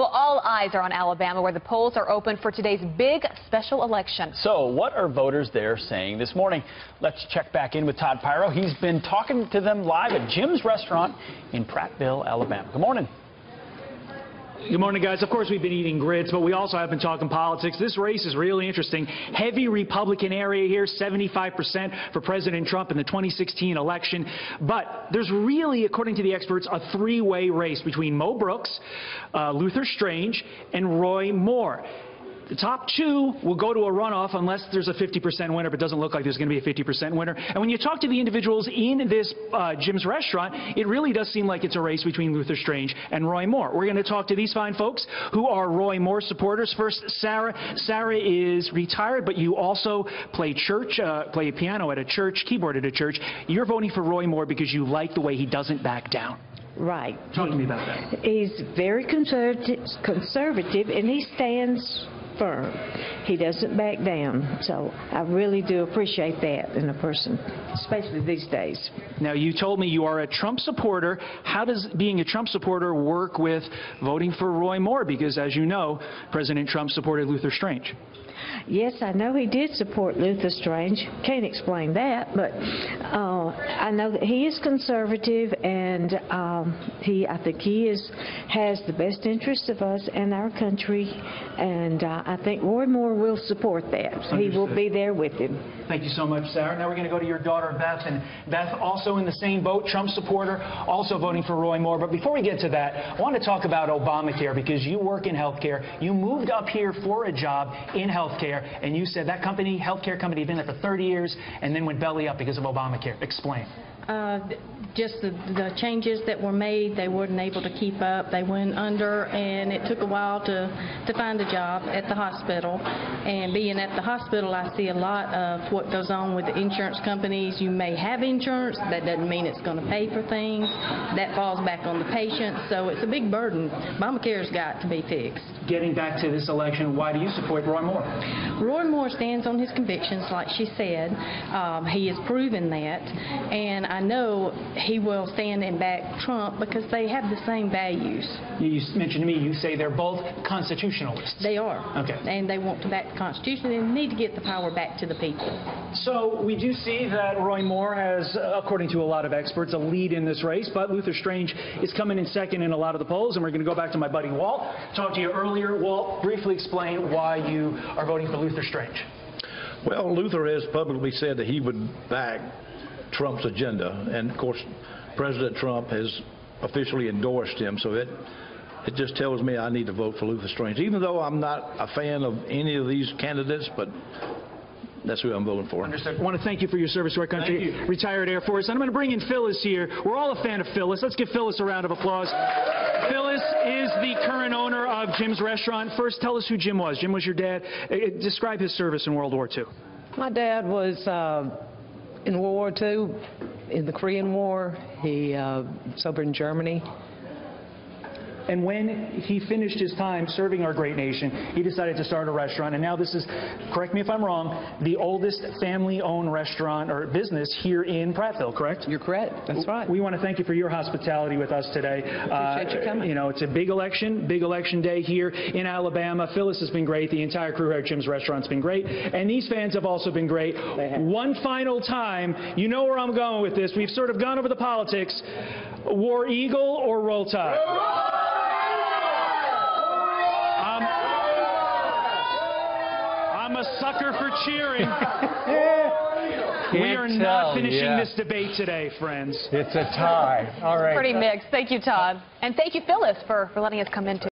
Well, all eyes are on Alabama, where the polls are open for today's big special election. So what are voters there saying this morning? Let's check back in with Todd Pyro. He's been talking to them live at Jim's Restaurant in Prattville, Alabama. Good morning. Good morning, guys. Of course, we've been eating grits, but we also have been talking politics. This race is really interesting. Heavy Republican area here, 75% for President Trump in the 2016 election. But there's really, according to the experts, a three-way race between Mo Brooks, Luther Strange, and Roy Moore. The top two will go to a runoff unless there's a 50% winner, but it doesn't look like there's going to be a 50% winner. And when you talk to the individuals in this Jim's Restaurant, it really does seem like it's a race between Luther Strange and Roy Moore. We're going to talk to these fine folks who are Roy Moore supporters. First, Sarah. Sarah is retired, but you also play piano at a church, keyboard at a church. You're voting for Roy Moore because you like the way he doesn't back down. Right. Talk to me about that. He's very conservative, and he stands firm. He doesn't back down. So I really do appreciate that in a person, especially these days. Now, you told me you are a Trump supporter. How does being a Trump supporter work with voting for Roy Moore? Because, as you know, President Trump supported Luther Strange. Yes, I know he did support Luther Strange. Can't explain that, but I know that he is conservative, and I think he has the best interest of us and our country, and I think Roy Moore will support that. Understood. He will be there with him. Thank you so much, Sarah. Now we're going to go to your daughter, Beth, and Beth, also in the same boat, Trump supporter, also voting for Roy Moore. But before we get to that, I want to talk about Obamacare, because you work in healthcare. You moved up here for a job in healthcare, and you said that company, healthcare company, had been there for 30 years and then went belly up because of Obamacare. Explain. Just the changes that were made, they weren't able to keep up. They went under, and it took a while to find a job at the hospital. And being at the hospital, I see a lot of what goes on with the insurance companies. You may have insurance. That doesn't mean it's going to pay for things. That falls back on the patient. So it's a big burden. Obamacare's got to be fixed. Getting back to this election, why do you support Roy Moore? Roy Moore stands on his convictions, like she said. He has proven that. And I know he will stand and back Trump because they have the same values. You mentioned to me, you say they're both constitutionalists. They are. Okay. And they want to back the Constitution and need to get the power back to the people. So we do see that Roy Moore has, according to a lot of experts, a lead in this race, but Luther Strange is coming in second in a lot of the polls, and we're going to go back to my buddy Walt. Talked to you earlier. Walt, briefly explain why you are voting for Luther Strange. Well, Luther has publicly said that he would back Trump's agenda, and of course President Trump has officially endorsed him, so it just tells me I need to vote for Luther Strange, even though I'm not a fan of any of these candidates, but that's who I'm voting for. Understood. I want to thank you for your service to our country. Retired Air Force. And I'm going to bring in Phyllis here. We're all a fan of Phyllis. Let's give Phyllis a round of applause. Phyllis is the current owner of Jim's Restaurant. First, tell us who Jim was. Jim was your dad. Describe his service in World War II. My dad was in World War II, in the Korean War. He was over in Germany. And when he finished his time serving our great nation, he decided to start a restaurant. And now this is, correct me if I'm wrong, the oldest family-owned restaurant or business here in Prattville, correct? You're correct. That's right. We want to thank you for your hospitality with us today. Appreciate you coming. You know, it's a big election day here in Alabama. Phyllis has been great. The entire crew here at Jim's Restaurant's been great. And these fans have also been great. One final time, you know where I'm going with this. We've sort of gone over the politics. War Eagle or Roll Tide? I'm a sucker for cheering. We are not finishing this debate today, friends. It's a tie. All right. Pretty mixed. Thank you, Todd. And thank you, Phyllis, for letting us come in.